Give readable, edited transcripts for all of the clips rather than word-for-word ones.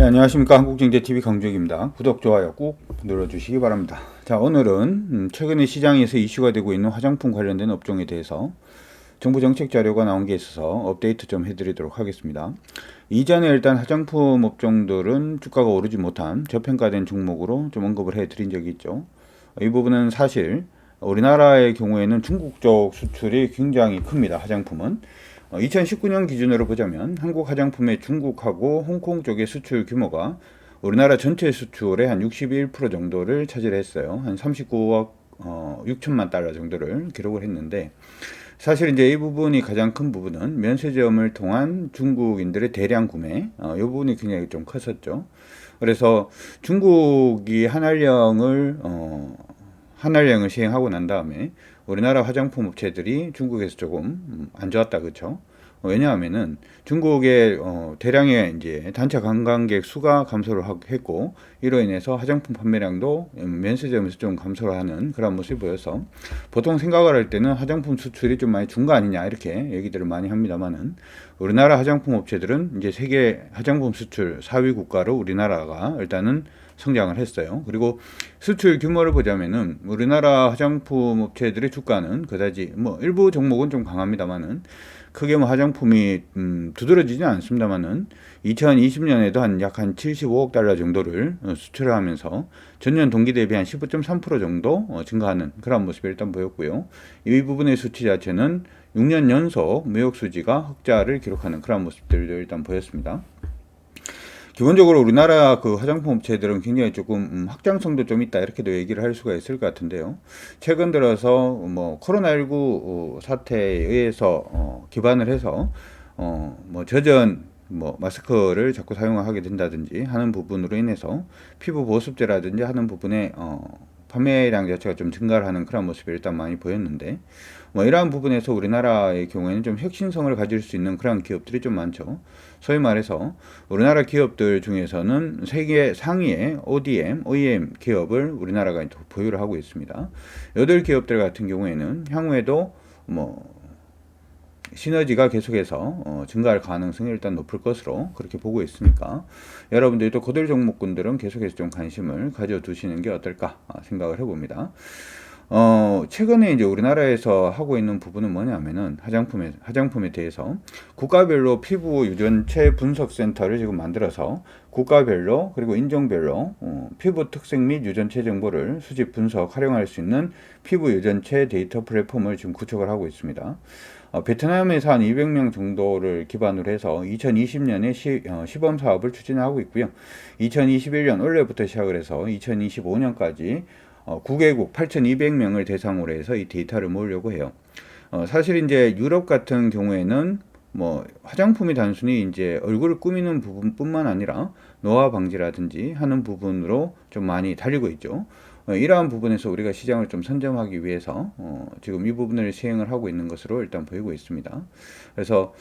네, 안녕하십니까. 한국경제TV 강주혁입니다. 구독, 좋아요 꾹 눌러주시기 바랍니다. 자, 오늘은 최근에 시장에서 이슈가 되고 있는 화장품 관련된 업종에 대해서 정부 정책 자료가 나온 게 있어서 업데이트 좀 해드리도록 하겠습니다. 이전에 일단 화장품 업종들은 주가가 오르지 못한 저평가된 종목으로 좀 언급을 해드린 적이 있죠. 이 부분은 사실 우리나라의 경우에는 중국 쪽 수출이 굉장히 큽니다. 화장품은. 2019년 기준으로 보자면 한국 화장품의 중국하고 홍콩 쪽의 수출 규모가 우리나라 전체 수출의 한 61% 정도를 차지했어요. 한 39억 6천만 달러 정도를 기록을 했는데, 사실 이제 이 부분이 가장 큰 부분은 면세점을 통한 중국인들의 대량 구매, 이 부분이 굉장히 좀 컸었죠. 그래서 중국이 한알령을 시행하고 난 다음에 우리나라 화장품 업체들이 중국에서 조금 안 좋았다, 그렇죠? 왜냐하면은 중국의 대량의 이제 단체 관광객 수가 감소를 했고, 이로 인해서 화장품 판매량도 면세점에서 좀 감소를 하는 그런 모습이 보여서 보통 생각을 할 때는 화장품 수출이 좀 많이 준 거 아니냐 이렇게 얘기들을 많이 합니다만은, 우리나라 화장품 업체들은 이제 세계 화장품 수출 4위 국가로 우리나라가 일단은 성장을 했어요. 그리고 수출 규모를 보자면은 우리나라 화장품 업체들의 주가는 그다지 뭐 일부 종목은 좀 강합니다만은 크게 뭐 화장품이 두드러지지는 않습니다만은 2020년에도 약 한 75억 달러 정도를 수출을 하면서 전년 동기 대비 한 15.3% 정도 증가하는 그런 모습이 일단 보였고요. 이 부분의 수치 자체는 6년 연속 무역 수지가 흑자를 기록하는 그런 모습들도 일단 보였습니다. 기본적으로 우리나라 그 화장품 업체들은 굉장히 조금 확장성도 좀 있다 이렇게도 얘기를 할 수가 있을 것 같은데요. 최근 들어서 뭐 코로나19 사태에 의해서 기반을 해서 뭐 저전 뭐 마스크를 자꾸 사용하게 된다든지 하는 부분으로 인해서 피부 보습제라든지 하는 부분에 판매량 자체가 좀 증가를 하는 그런 모습이 일단 많이 보였는데, 뭐 이러한 부분에서 우리나라의 경우에는 좀 혁신성을 가질 수 있는 그런 기업들이 좀 많죠. 소위 말해서 우리나라 기업들 중에서는 세계 상위의 ODM 기업을 우리나라가 보유를 하고 있습니다. 여덟 기업들 같은 경우에는 향후에도 뭐 시너지가 계속해서 증가할 가능성이 일단 높을 것으로 그렇게 보고 있으니까, 여러분들도 거들 종목군들은 계속해서 좀 관심을 가져두시는 게 어떨까 생각을 해봅니다. 최근에 이제 우리나라에서 하고 있는 부분은 뭐냐면은 화장품에 대해서 국가별로 피부 유전체 분석 센터를 지금 만들어서 국가별로 그리고 인종별로 피부 특색 및 유전체 정보를 수집 분석 활용할 수 있는 피부 유전체 데이터 플랫폼을 지금 구축을 하고 있습니다. 베트남에서 한 200명 정도를 기반으로 해서 2020년에 시범 사업을 추진하고 있고요. 2021년 올해부터 시작을 해서 2025년까지 9개국 8,200명을 대상으로 해서 이 데이터를 모으려고 해요. 사실 이제 유럽 같은 경우에는 뭐 화장품이 단순히 이제 얼굴을 꾸미는 부분뿐만 아니라 노화 방지라든지 하는 부분으로 좀 많이 달리고 있죠. 이러한 부분에서 우리가 시장을 좀 선점하기 위해서 지금 이 부분을 시행을 하고 있는 것으로 일단 보이고 있습니다. 그래서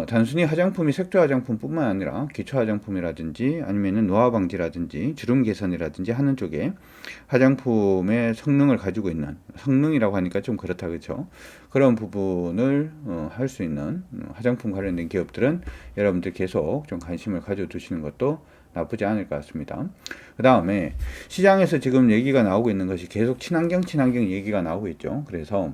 단순히 화장품이 색조 화장품뿐만 아니라 기초 화장품이라든지 아니면은 노화 방지라든지 주름 개선이라든지 하는 쪽에 화장품의 성능을 가지고 있는, 성능이라고 하니까 좀 그렇다 그렇죠. 그런 부분을 할 수 있는 화장품 관련된 기업들은 여러분들 계속 좀 관심을 가져두시는 것도 나쁘지 않을 것 같습니다. 그 다음에 시장에서 지금 얘기가 나오고 있는 것이 계속 친환경 얘기가 나오고 있죠. 그래서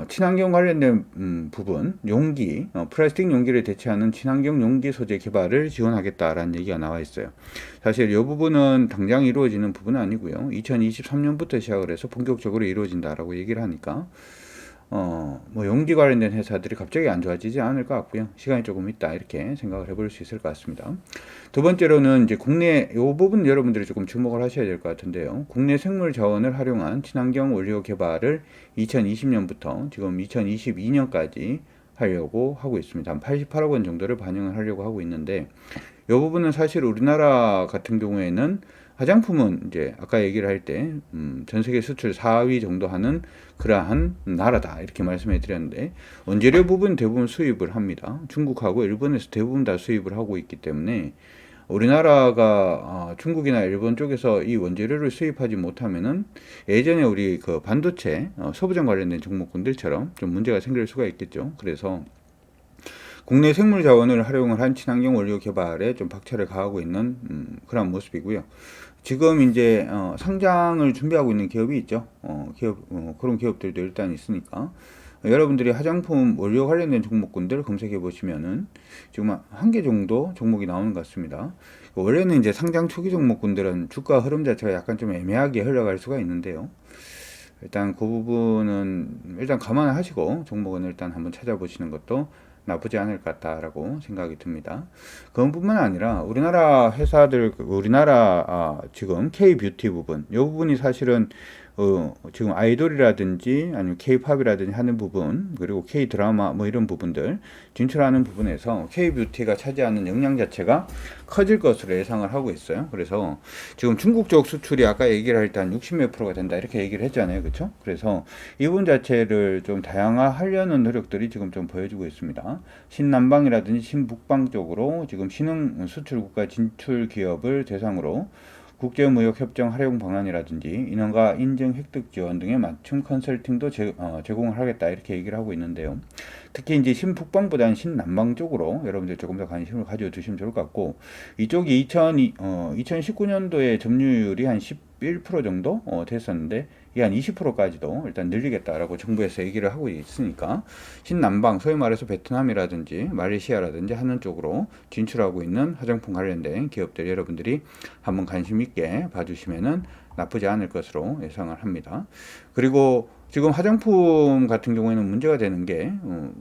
친환경 관련된 부분, 용기, 플라스틱 용기를 대체하는 친환경 용기 소재 개발을 지원하겠다라는 얘기가 나와 있어요. 사실 이 부분은 당장 이루어지는 부분은 아니고요. 2023년부터 시작을 해서 본격적으로 이루어진다라고 얘기를 하니까 뭐 용기 관련된 회사들이 갑자기 안 좋아지지 않을 것 같고요. 시간이 조금 있다 이렇게 생각을 해볼 수 있을 것 같습니다. 두 번째로는 이제 국내 이 부분 여러분들이 조금 주목을 하셔야 될 것 같은데요. 국내 생물 자원을 활용한 친환경 원료 개발을 2020년부터 지금 2022년까지 하려고 하고 있습니다. 한 88억 원 정도를 반영을 하려고 하고 있는데, 이 부분은 사실 우리나라 같은 경우에는 화장품은 이제 아까 얘기를 할 때 전 세계 수출 4위 정도 하는 그러한 나라다 이렇게 말씀해 드렸는데, 원재료 부분 대부분 수입을 합니다. 중국하고 일본에서 대부분 다 수입을 하고 있기 때문에 우리나라가 중국이나 일본 쪽에서 이 원재료를 수입하지 못하면은 예전에 우리 그 반도체 소부장 관련된 종목군들처럼 좀 문제가 생길 수가 있겠죠. 그래서 국내 생물 자원을 활용을 한 친환경 원료 개발에 좀 박차를 가하고 있는 그런 모습이고요. 지금 이제 상장을 준비하고 있는 기업이 있죠. 그런 기업들도 일단 있으니까 여러분들이 화장품 원료 관련된 종목군들 검색해 보시면은 지금 한 개 정도 종목이 나오는 것 같습니다. 원래는 이제 상장 초기 종목군들은 주가 흐름 자체가 약간 좀 애매하게 흘러갈 수가 있는데요. 일단 그 부분은 일단 감안하시고 종목은 일단 한번 찾아보시는 것도 나쁘지 않을 것 같다라고 생각이 듭니다. 그뿐만 아니라 우리나라 회사들, 지금 K-뷰티 부분, 이 부분이 사실은 지금 아이돌이라든지 아니면 K-팝이라든지 하는 부분, 그리고 K-드라마 뭐 이런 부분들 진출하는 부분에서 K-뷰티가 차지하는 역량 자체가 커질 것으로 예상을 하고 있어요. 그래서 지금 중국 쪽 수출이 아까 얘기를 할 때 한 60몇 프로가 된다 이렇게 얘기를 했잖아요. 그렇죠? 그래서 이 부분 자체를 좀 다양화하려는 노력들이 지금 좀 보여지고 있습니다. 신남방이라든지 신북방 쪽으로 지금 신흥 수출국가 진출 기업을 대상으로 국제무역협정 활용 방안이라든지 인허가 인증 획득 지원 등의 맞춤 컨설팅도 제공을 하겠다 이렇게 얘기를 하고 있는데요. 특히 이제 신북방보다는 신남방 쪽으로 여러분들 조금 더 관심을 가져두시면 좋을 것 같고 이쪽이 2019년도에 점유율이 한 11% 정도 됐었는데 이게 한 20%까지도 일단 늘리겠다라고 정부에서 얘기를 하고 있으니까 신남방 소위 말해서 베트남이라든지 말레이시아라든지 하는 쪽으로 진출하고 있는 화장품 관련된 기업들 여러분들이 한번 관심 있게 봐주시면은 나쁘지 않을 것으로 예상을 합니다. 그리고 지금 화장품 같은 경우에는 문제가 되는 게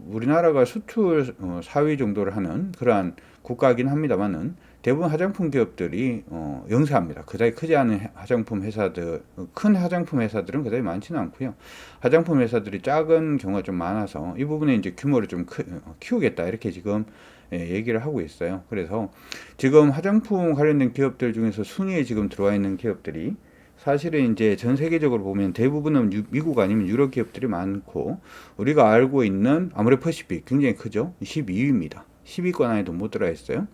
우리나라가 수출 4위 정도를 하는 그러한 국가이긴 합니다만은 대부분 화장품 기업들이 영세합니다. 그다지 크지 않은 화장품 회사들, 큰 화장품 회사들은 그다지 많지는 않고요. 화장품 회사들이 작은 경우가 좀 많아서 이 부분에 이제 규모를 좀 키우겠다 이렇게 지금 얘기를 하고 있어요. 그래서 지금 화장품 관련된 기업들 중에서 순위에 지금 들어와 있는 기업들이 사실은 이제 전 세계적으로 보면 대부분은 미국 아니면 유럽 기업들이 많고 우리가 알고 있는 아모레퍼시픽 굉장히 크죠. 12위입니다. 10위권 안에도 못 들어 있어요.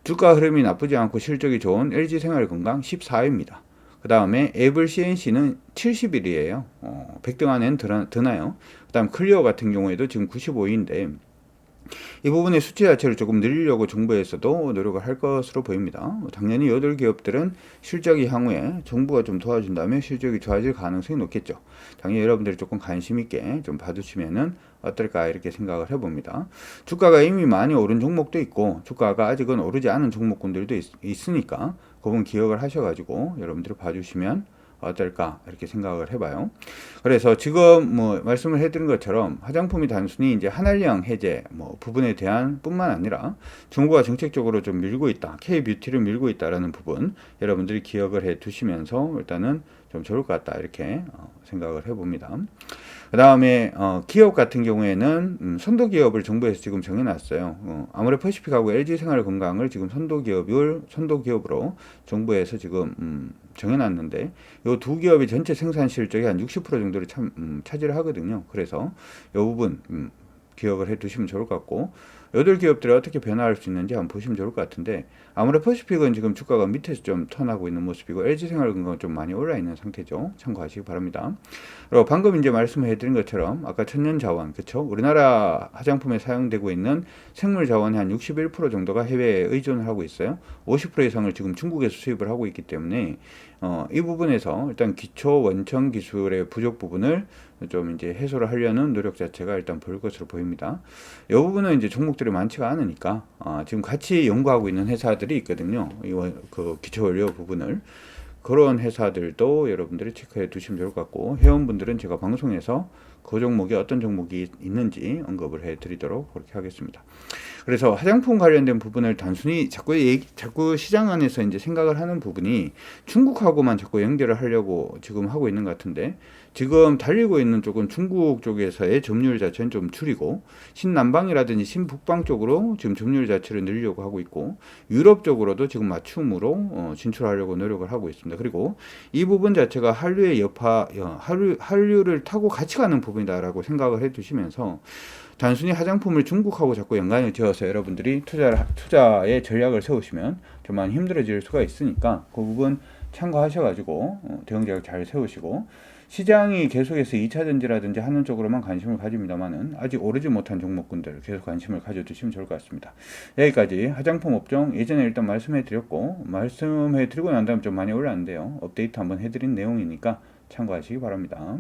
주가 흐름이 나쁘지 않고 실적이 좋은 LG생활건강 14위입니다. 그 다음에 애블 CNC는 70일이에요. 100등 안에는 드나요. 그 다음 클리어 같은 경우에도 지금 95위인데 이 부분의 수치 자체를 조금 늘리려고 정부에서도 노력을 할 것으로 보입니다. 당연히 여덟 기업들은 실적이 향후에 정부가 좀 도와준다면 실적이 좋아질 가능성이 높겠죠. 당연히 여러분들이 조금 관심 있게 좀 봐주시면은 어떨까 이렇게 생각을 해봅니다. 주가가 이미 많이 오른 종목도 있고 주가가 아직은 오르지 않은 종목군들도 있으니까 그 부분 기억을 하셔가지고 여러분들이 봐주시면 어떨까 이렇게 생각을 해봐요. 그래서 지금 뭐 말씀을 해드린 것처럼 화장품이 단순히 이제 한알령 해제 뭐 부분에 대한 뿐만 아니라 정부가 정책적으로 좀 밀고 있다, K-뷰티를 밀고 있다라는 부분 여러분들이 기억을 해 두시면서 일단은 좀 좋을 것 같다 이렇게 생각을 해봅니다. 그 다음에 기업 같은 경우에는 선도 기업을 정부에서 지금 정해놨어요. 아모레퍼시픽하고 LG생활건강을 지금 선도 기업으로 정부에서 지금 정해놨는데 이 두 기업이 전체 생산 실적의 한 60% 정도를 차지를 하거든요. 그래서 이 부분 기억을 해 두시면 좋을 것 같고 여덟 기업들이 어떻게 변화할 수 있는지 한번 보시면 좋을 것 같은데 아모레퍼시픽은 지금 주가가 밑에서 좀 턴하고 있는 모습이고 LG생활건강은 좀 많이 올라 있는 상태죠. 참고하시기 바랍니다. 그리고 방금 이제 말씀해드린 것처럼 아까 천연자원 그쵸? 우리나라 화장품에 사용되고 있는 생물자원의 한 61% 정도가 해외에 의존을 하고 있어요. 50% 이상을 지금 중국에서 수입을 하고 있기 때문에 이 부분에서 일단 기초 원천 기술의 부족 부분을 좀 이제 해소를 하려는 노력 자체가 일단 보일 것으로 보입니다. 이 부분은 이제 종목들이 많지가 않으니까 지금 같이 연구하고 있는 회사들이 있거든요. 그 기초 원료 부분을 그런 회사들도 여러분들이 체크해 두시면 좋을 것 같고 회원분들은 제가 방송에서 그 종목이 어떤 종목이 있는지 언급을 해 드리도록 그렇게 하겠습니다. 그래서 화장품 관련된 부분을 단순히 자꾸 시장 안에서 이제 생각을 하는 부분이 중국하고만 자꾸 연결을 하려고 지금 하고 있는 것 같은데 지금 달리고 있는 쪽은 중국 쪽에서의 점유율 자체는 좀 줄이고 신남방이라든지 신북방 쪽으로 지금 점유율 자체를 늘리려고 하고 있고 유럽 쪽으로도 지금 맞춤으로 진출하려고 노력을 하고 있습니다. 그리고 이 부분 자체가 한류의 한류를 타고 같이 가는 부분이다라고 생각을 해 두시면서 단순히 화장품을 중국하고 자꾸 연관을 지어서 여러분들이 투자의 전략을 세우시면 좀 많이 힘들어질 수가 있으니까 그 부분 참고하셔가지고 대응책을 잘 세우시고 시장이 계속해서 2차전지라든지 하는 쪽으로만 관심을 가집니다만은 아직 오르지 못한 종목군들 계속 관심을 가져두시면 좋을 것 같습니다. 여기까지 화장품 업종 예전에 일단 말씀해 드렸고, 말씀해 드리고 난 다음 좀 많이 올랐는데요. 업데이트 한번 해드린 내용이니까 참고하시기 바랍니다.